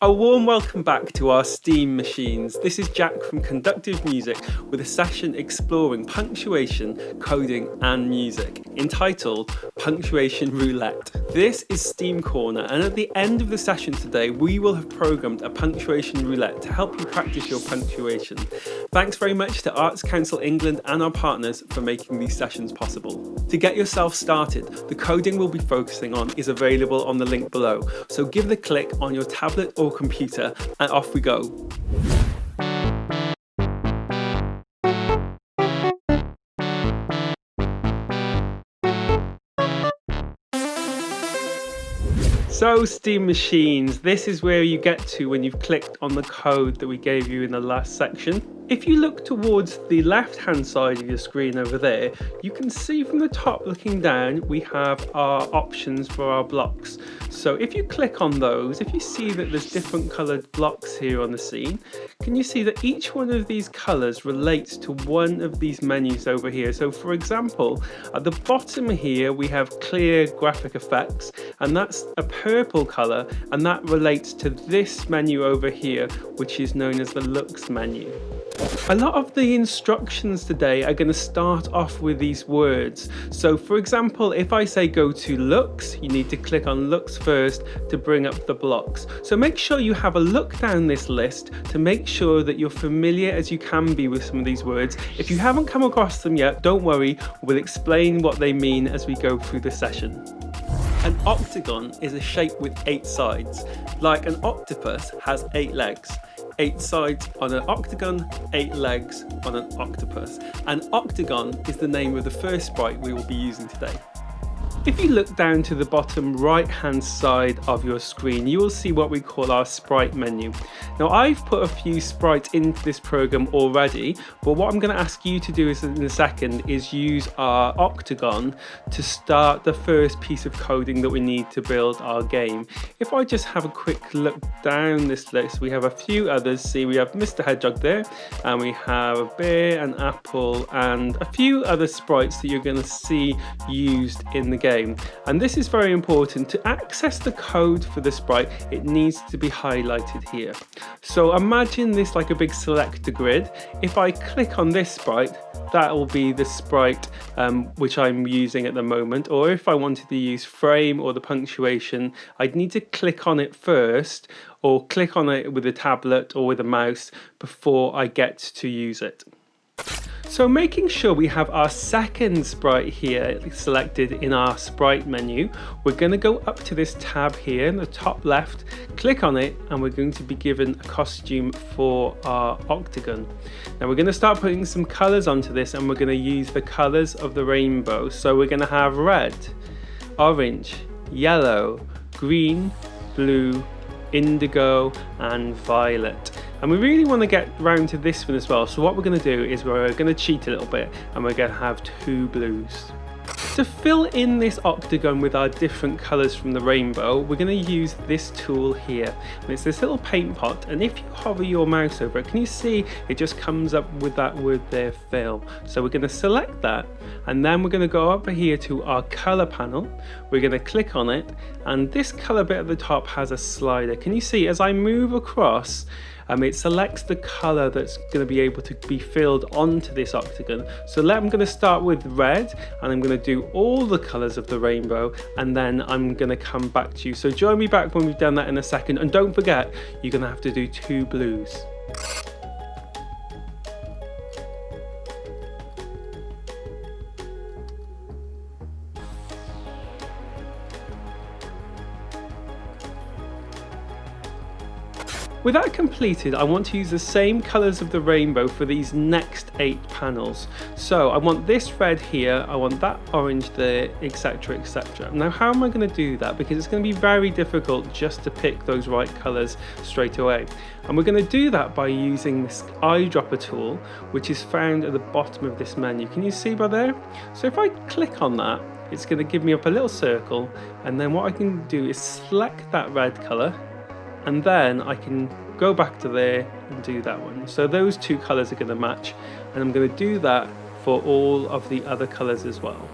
A warm welcome back to our Steam machines. This is Jack from Conductive Music with a session exploring punctuation, coding and music, entitled Punctuation Roulette. This is Steam Corner, and at the end of the session today we will have programmed a punctuation roulette to help you practice your punctuation. Thanks very much to Arts Council England and our partners for making these sessions possible. To get yourself started, the coding we'll be focusing on is available on the link below, so give it a click on your tablet or computer and off we go. So Steam machines, this is where you get to when you've clicked on the code that we gave you in the last section. If you look towards the left hand side of your screen over there, you can see from the top looking down we have our options for our blocks. So if you click on those, if you see that there's different coloured blocks here on the scene, can you see that each one of these colours relates to one of these menus over here? So for example, at the bottom here we have clear graphic effects, and that's a purple colour, and that relates to this menu over here, which is known as the looks menu. A lot of the instructions today are going to start off with these words. So for example, if I say go to looks, you need to click on looks first to bring up the blocks. So make sure you have a look down this list to make sure that you're familiar as you can be with some of these words. If you haven't come across them yet, don't worry, we'll explain what they mean as we go through the session. An octagon is a shape with 8 sides, like an octopus has 8 legs. 8 sides on an octagon, 8 legs on an octopus. An octagon is the name of the first sprite we will be using today. If you look down to the bottom right hand side of your screen, you will see what we call our Sprite menu. Now I've put a few sprites into this program already, but what I'm going to ask you to do in a second is use our octagon to start the first piece of coding that we need to build our game. If I just have a quick look down this list, we have a few others. See, we have Mr. Hedgehog there, and we have a bear, an apple, and a few other sprites that you're going to see used in the game. And this is very important. To access the code for the sprite, it needs to be highlighted here. So imagine this like a big selector grid. If I click on this sprite, that will be the sprite which I'm using at the moment. Or if I wanted to use frame or the punctuation, I'd need to click on it first, or click on it with a tablet or with a mouse before I get to use it. So making sure we have our second sprite here selected in our sprite menu, we're going to go up to this tab here in the top left, click on it, and we're going to be given a costume for our octagon. Now we're going to start putting some colours onto this, and we're going to use the colours of the rainbow. So we're going to have red, orange, yellow, green, blue, indigo and violet. And we really want to get round to this one as well, so what we're going to do is we're going to cheat a little bit, and we're going to have 2 blues. To fill in this octagon with our different colours from the rainbow, we're going to use this tool here, and it's this little paint pot, and if you hover your mouse over it, can you see it just comes up with that word there, fill. So we're going to select that, and then we're going to go over here to our colour panel, we're going to click on it, and this colour bit at the top has a slider. Can you see as I move across, it selects the colour that's going to be able to be filled onto this octagon. So I'm going to start with red, and I'm going to do all the colours of the rainbow, and then I'm going to come back to you. So join me back when we've done that in a second, and don't forget you're going to have to do 2 blues. With that completed, I want to use the same colours of the rainbow for these next 8 panels. So I want this red here, I want that orange there, etc, etc. Now how am I going to do that? Because it's going to be very difficult just to pick those right colours straight away. And we're going to do that by using this eyedropper tool, which is found at the bottom of this menu. Can you see by there? So if I click on that, it's going to give me up a little circle, and then what I can do is select that red colour, and then I can go back to there and do that one. So those 2 colours are going to match, and I'm going to do that for all of the other colours as well.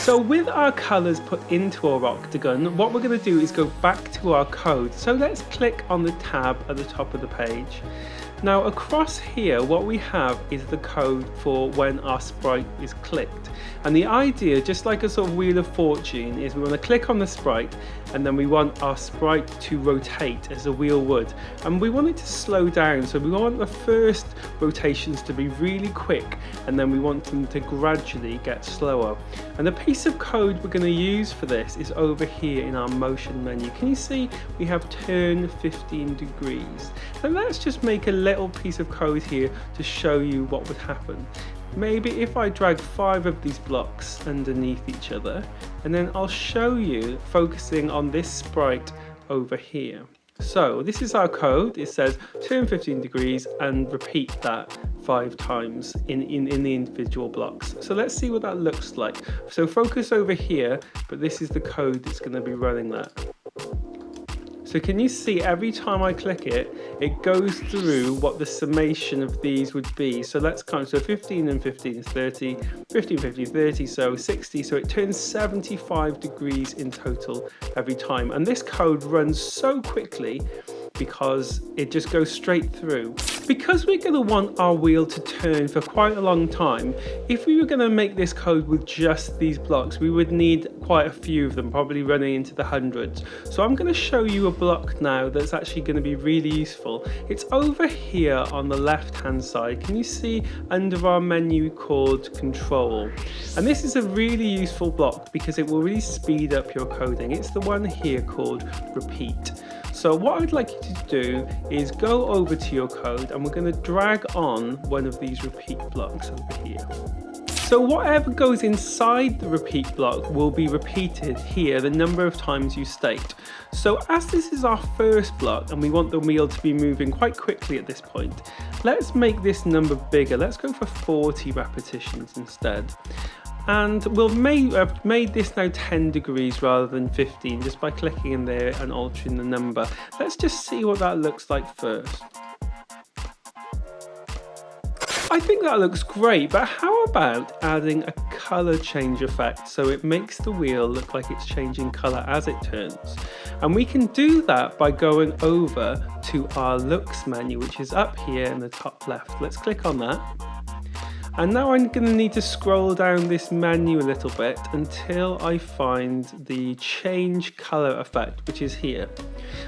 So with our colours put into our octagon, what we're going to do is go back to our code. So let's click on the tab at the top of the page. Now across here what we have is the code for when our sprite is clicked. And the idea, just like a sort of Wheel of Fortune, is we want to click on the sprite and then we want our sprite to rotate as a wheel would. And we want it to slow down, so we want the first rotations to be really quick and then we want them to gradually get slower. And the piece of code we're going to use for this is over here in our motion menu. Can you see we have turn 15 degrees? So let's just make a little piece of code here to show you what would happen. Maybe if I drag 5 of these blocks underneath each other, and then I'll show you focusing on this sprite over here. So this is our code. It says turn 15 degrees and repeat that 5 times in the individual blocks. So let's see what that looks like. So focus over here, but this is the code that's going to be running that. So can you see every time I click it, it goes through what the summation of these would be. So let's count. So 15 and 15 is 30, 15, 15, 30, so 60. So it turns 75 degrees in total every time. And this code runs so quickly because it just goes straight through. Because we're going to want our wheel to turn for quite a long time, if we were going to make this code with just these blocks, we would need quite a few of them, probably running into the hundreds. So I'm going to show you a block now that's actually going to be really useful. It's over here on the left hand side. Can you see under our menu called control? And this is a really useful block because it will really speed up your coding. It's the one here called repeat. So what I'd like you to do is go over to your code and we're going to drag on one of these repeat blocks over here. So whatever goes inside the repeat block will be repeated here the number of times you state. So as this is our first block and we want the wheel to be moving quite quickly at this point, let's make this number bigger. Let's go for 40 repetitions instead. And we'll have made this now 10 degrees rather than 15 just by clicking in there and altering the number. Let's just see what that looks like first. I think that looks great, but how about adding a color change effect so it makes the wheel look like it's changing color as it turns? And we can do that by going over to our looks menu, which is up here in the top left. Let's click on that. And now I'm going to need to scroll down this menu a little bit until I find the change color effect, which is here.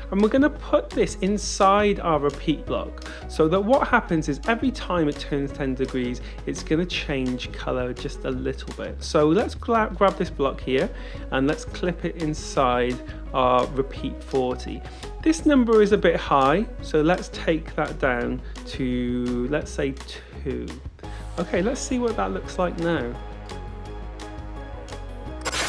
And we're going to put this inside our repeat block so that what happens is every time it turns 10 degrees, it's going to change color just a little bit. So let's grab this block here and let's clip it inside our repeat 40. This number is a bit high, so let's take that down to, let's say 2. Okay, let's see what that looks like now.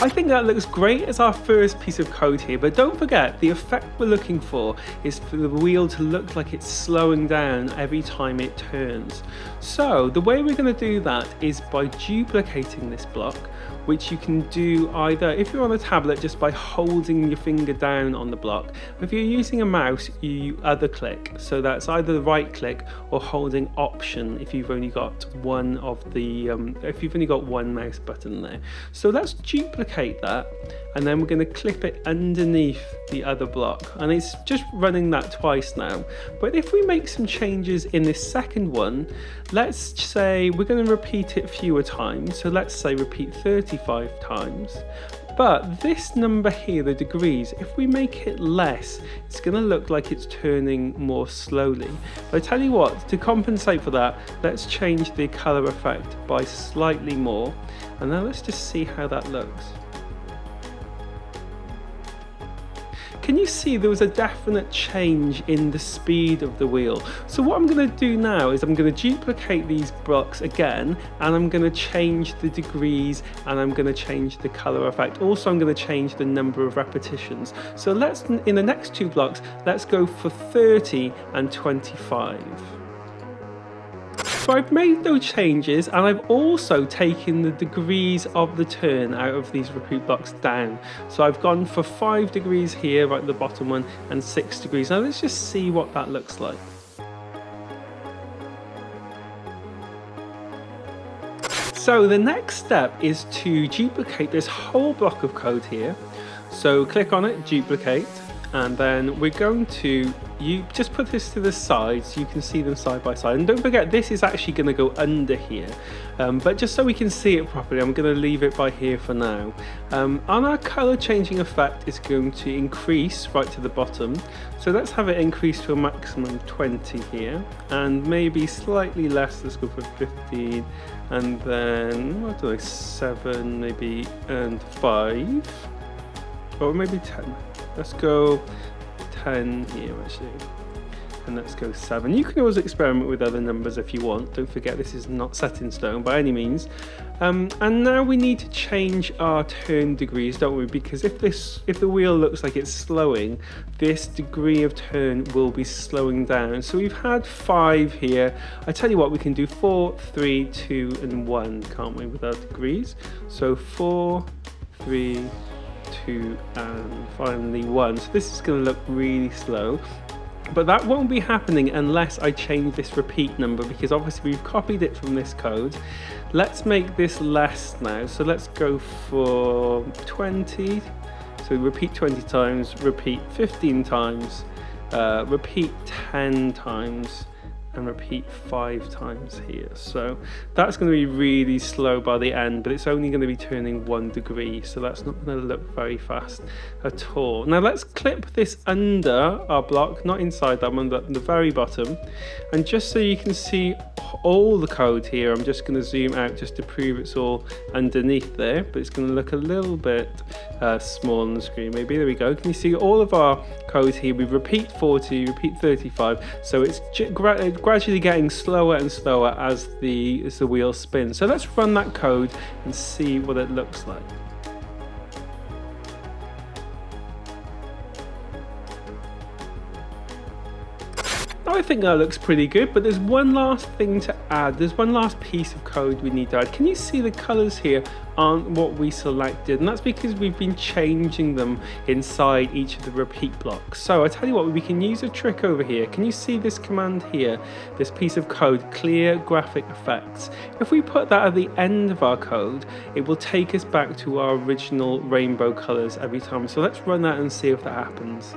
I think that looks great as our first piece of code here, but don't forget the effect we're looking for is for the wheel to look like it's slowing down every time it turns. So the way we're going to do that is by duplicating this block, which you can do either if you're on a tablet just by holding your finger down on the block. If you're using a mouse, you other click, so that's either the right click or holding option if you've only got one of the if you've only got one mouse button there. So let's duplicate that and then we're going to clip it underneath the other block, and it's just running that twice now. But if we make some changes in this second one, let's say we're going to repeat it fewer times, so let's say repeat 35 times. But this number here, the degrees, if we make it less, it's going to look like it's turning more slowly. But I tell you what, to compensate for that, let's change the color effect by slightly more, and now let's just see how that looks. Can you see there was a definite change in the speed of the wheel? So what I'm going to do now is I'm going to duplicate these blocks again, and I'm going to change the degrees, and I'm going to change the color effect. Also, I'm going to change the number of repetitions. So let's, in the next two blocks, let's go for 30 and 25. So I've made those changes, and I've also taken the degrees of the turn out of these repeat blocks down. So I've gone for 5 degrees here, right at the bottom one, and 6 degrees. Now let's just see what that looks like. So the next step is to duplicate this whole block of code here. So click on it, duplicate, and then we're going to just put this to the side so you can see them side by side. And don't forget, this is actually going to go under here, but just so we can see it properly, I'm going to leave it by here for now. On our color changing effect, it's going to increase right to the bottom, so let's have it increase to a maximum of 20 here, and maybe slightly less. Let's go for 15, and then what do I, 7 maybe, and 5, or maybe 10. Let's go 10 here actually, and let's go 7. You can always experiment with other numbers if you want. Don't forget, this is not set in stone by any means. And now we need to change our turn degrees, don't we? Because if the wheel looks like it's slowing, this degree of turn will be slowing down. So we've had 5 here. I tell you what, we can do 4, 3, 2, and 1, can't we, with our degrees? So 4, 3, 2, and finally 1. So this is going to look really slow, but that won't be happening unless I change this repeat number, because obviously we've copied it from this code. Let's make this less now, so let's go for 20. So repeat 20 times, repeat 15 times, repeat 10 times, and repeat 5 times here. So that's going to be really slow by the end, but it's only going to be turning 1 degree, so that's not going to look very fast at all. Now let's clip this under our block, not inside that one, but at the very bottom. And just so you can see all the code here, I'm just going to zoom out just to prove it's all underneath there, but it's going to look a little bit small on the screen maybe. There we go. Can you see all of our code here? We repeat 40, repeat 35, so it's gradually getting slower and slower as the wheel spins. So let's run that code and see what it looks like. I think that looks pretty good, but there's one last thing to add. There's one last piece of code we need to add. Can you see the colors here aren't what we selected? And that's because we've been changing them inside each of the repeat blocks. So I tell you what, we can use a trick over here. Can you see this command here, this piece of code, clear graphic effects? If we put that at the end of our code, it will take us back to our original rainbow colors every time. So let's run that and see if that happens.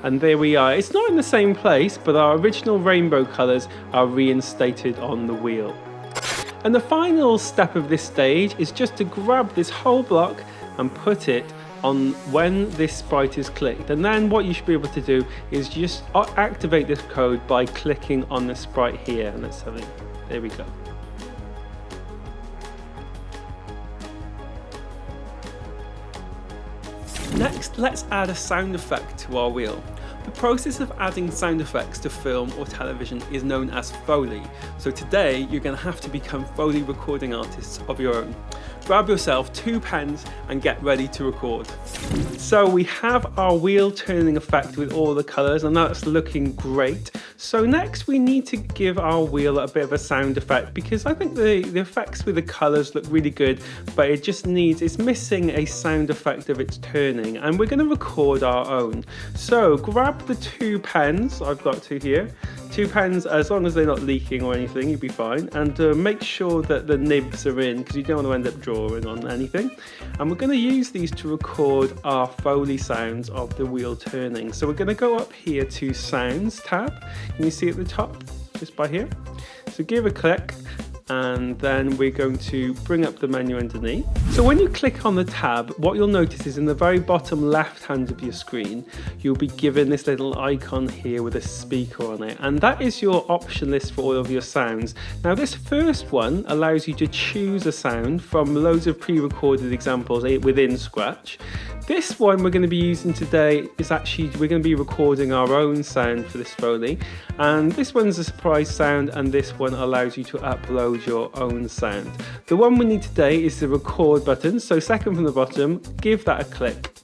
And there we are. It's not in the same place, but our original rainbow colors are reinstated on the wheel. And the final step of this stage is just to grab this whole block and put it on when this sprite is clicked. And then what you should be able to do is just activate this code by clicking on the sprite here. And let's have it. There we go. Next, let's add a sound effect to our wheel. The process of adding sound effects to film or television is known as Foley. So today, you're going to have to become Foley recording artists of your own. Grab yourself 2 pens and get ready to record. So we have our wheel turning effect with all the colors, and that's looking great. So next we need to give our wheel a bit of a sound effect, because I think the effects with the colors look really good, but it's missing a sound effect of its turning, and we're going to record our own. So grab the 2 pens, I've got 2 here. 2 pens, as long as they're not leaking or anything, you'll be fine. And make sure that the nibs are in, because you don't want to end up drawing on anything. And we're going to use these to record our Foley sounds of the wheel turning. So we're going to go up here to Sounds tab. Can you see at the top, just by here? So give a click, and then we're going to bring up the menu underneath. So when you click on the tab, what you'll notice is in the very bottom left hand of your screen, you'll be given this little icon here with a speaker on it, and that is your option list for all of your sounds. Now this first one allows you to choose a sound from loads of pre-recorded examples within Scratch. This one we're going to be using today is actually, we're going to be recording our own sound for this Foley, and this one's a surprise sound, and this one allows you to upload your own sound. The one we need today is the record button, so second from the bottom, give that a click.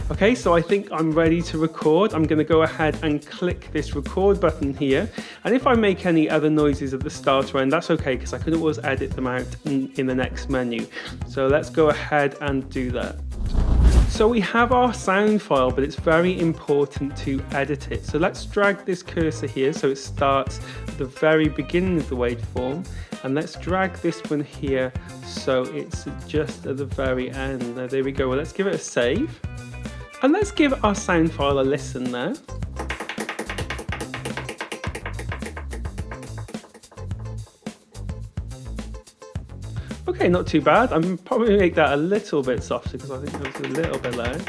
Okay, so I think I'm ready to record. I'm going to go ahead and click this record button here, and if I make any other noises at the start or end, that's okay, because I can always edit them out in the next menu. So let's go ahead and do that. So we have our sound file, but it's very important to edit it. So let's drag this cursor here so it starts at the very beginning of the waveform, and let's drag this one here so it's just at the very end. Now, there we go. Well, let's give it a save, and let's give our sound file a listen now. Okay, not too bad. I'm probably make that a little bit softer because I think that was a little bit loud.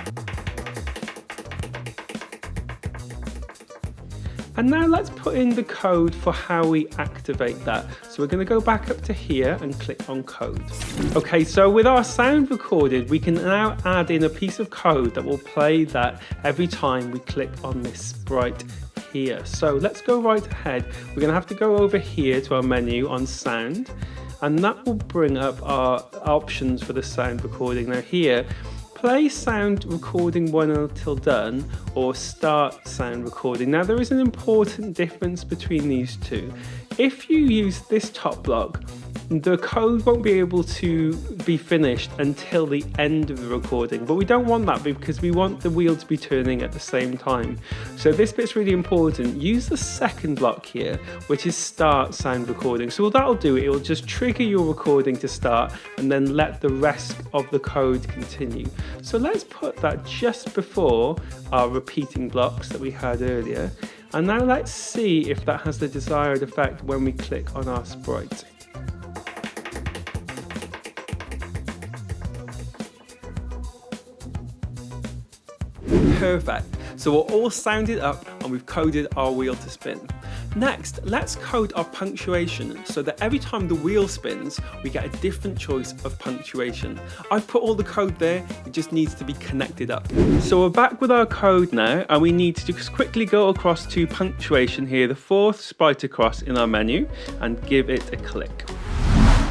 And now let's put in the code for how we activate that. So we're going to go back up to here and click on code. Okay, so with our sound recorded, we can now add in a piece of code that will play that every time we click on this sprite here. So let's go right ahead. We're going to have to go over here to our menu on sound, and that will bring up our options for the sound recording. Now here, play sound recording 1 until done, or start sound recording. Now there is an important difference between these two. If you use this top block, the code won't be able to be finished until the end of the recording, but we don't want that because we want the wheel to be turning at the same time. So this bit's really important. Use the second block here, which is start sound recording. So what that'll do, it will just trigger your recording to start and then let the rest of the code continue. So let's put that just before our repeating blocks that we had earlier. And now let's see if that has the desired effect when we click on our sprite. Perfect. So we're all sounded up and we've coded our wheel to spin. Next, let's code our punctuation so that every time the wheel spins, we get a different choice of punctuation. I've put all the code there, it just needs to be connected up. So we're back with our code now, and we need to just quickly go across to punctuation here, the fourth sprite across in our menu, and give it a click.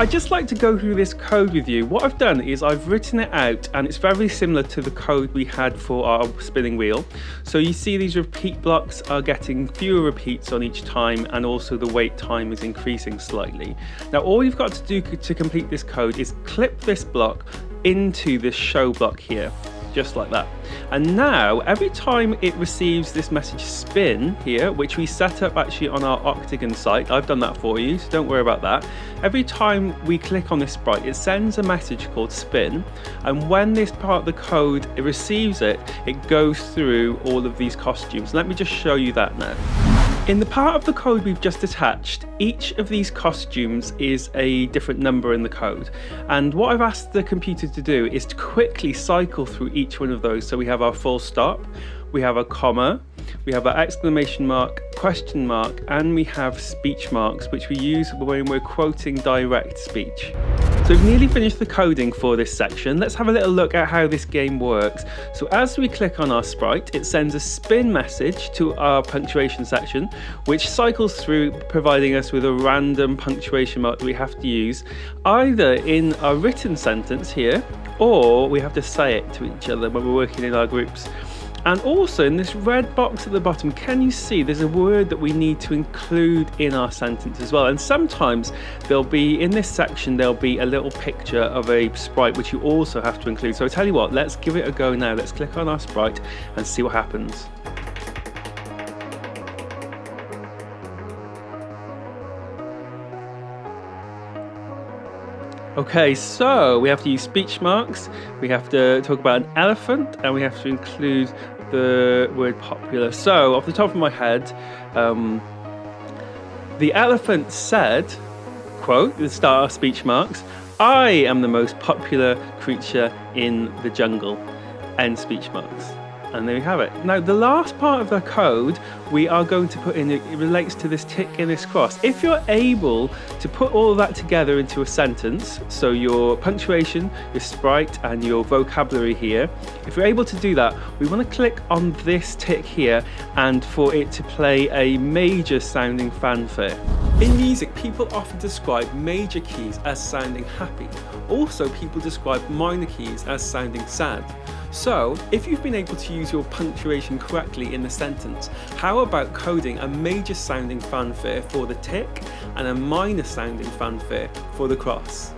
I'd just like to go through this code with you. What I've done is I've written it out, and it's very similar to the code we had for our spinning wheel. So you see these repeat blocks are getting fewer repeats on each time, and also the wait time is increasing slightly. Now all you've got to do to complete this code is clip this block into this show block here, just like that. And now every time it receives this message spin here, which we set up actually on our Octagon site, I've done that for you, so don't worry about that. Every time we click on this sprite, it sends a message called spin, and when this part of the code it receives it, it goes through all of these costumes. Let me just show you that now. In the part of the code we've just attached, each of these costumes is a different number in the code. And what I've asked the computer to do is to quickly cycle through each one of those. So we have our full stop, we have a comma, we have our exclamation mark, question mark, and we have speech marks, which we use when we're quoting direct speech. So we've nearly finished the coding for this section. Let's have a little look at how this game works. So as we click on our sprite, it sends a spin message to our punctuation section, which cycles through, providing us with a random punctuation mark that we have to use, either in our written sentence here, or we have to say it to each other when we're working in our groups. And also in this red box at the bottom, can you see there's a word that we need to include in our sentence as well? And sometimes there'll be, in this section, there'll be a little picture of a sprite which you also have to include. So I tell you what, let's give it a go now. Let's click on our sprite and see what happens. Okay, so we have to use speech marks, we have to talk about an elephant, and we have to include the word popular. So, off the top of my head, the elephant said, quote, the start of speech marks, "I am the most popular creature in the jungle," end speech marks. And there we have it. Now, the last part of the code we are going to put in, it relates to this tick and this cross. If you're able to put all of that together into a sentence, so your punctuation, your sprite, and your vocabulary here, if you're able to do that, we want to click on this tick here and for it to play a major sounding fanfare. In music, people often describe major keys as sounding happy. Also, people describe minor keys as sounding sad. So, if you've been able to use your punctuation correctly in the sentence, how about coding a major sounding fanfare for the tick and a minor sounding fanfare for the cross?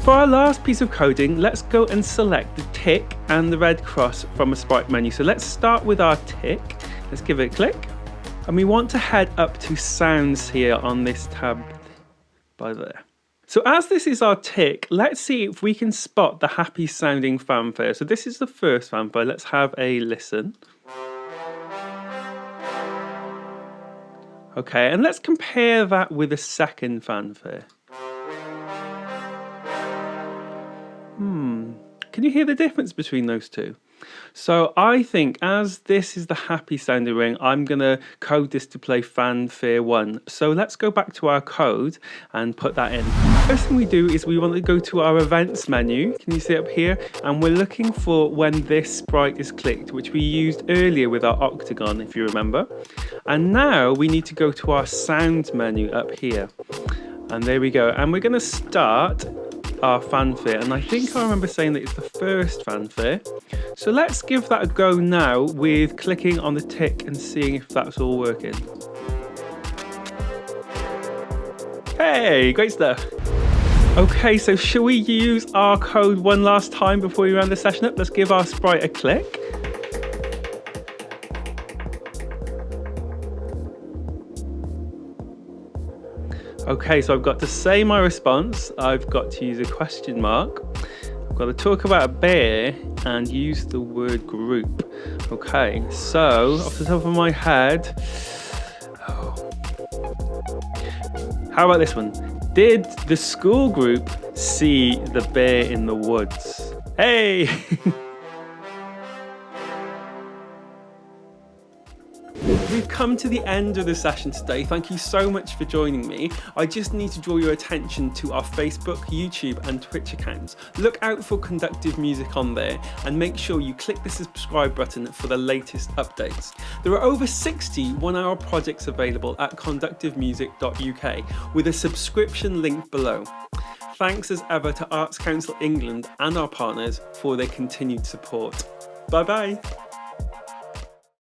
For our last piece of coding, let's go and select the tick and the red cross from a Sprite menu. So let's start with our tick. Let's give it a click. And we want to head up to sounds here on this tab by there. So as this is our tick, let's see if we can spot the happy sounding fanfare. So this is the first fanfare. Let's have a listen. Okay, and let's compare that with a second fanfare. Can you hear the difference between those two? So I think as this is the happy sounding ring, I'm going to code this to play fanfare 1. So let's go back to our code and put that in. First thing we do is we want to go to our events menu. Can you see up here? And we're looking for when this sprite is clicked, which we used earlier with our octagon, if you remember. And now we need to go to our sound menu up here. And there we go. And we're going to start our fanfare, and I think I remember saying that it's the first fanfare. So let's give that a go now with clicking on the tick and seeing if that's all working. Hey, great stuff. Okay, so shall we use our code one last time before we round the session up? Let's give our sprite a click. Okay, so I've got to say my response, I've got to use a question mark, I've got to talk about a bear and use the word group. Okay, so off the top of my head, how about this one? Did the school group see the bear in the woods? Hey! We've come to the end of the session today. Thank you so much for joining me. I just need to draw your attention to our Facebook, YouTube and Twitch accounts. Look out for Conductive Music on there and make sure you click the subscribe button for the latest updates. There are over 60 one-hour projects available at conductivemusic.uk with a subscription link below. Thanks as ever to Arts Council England and our partners for their continued support. Bye bye.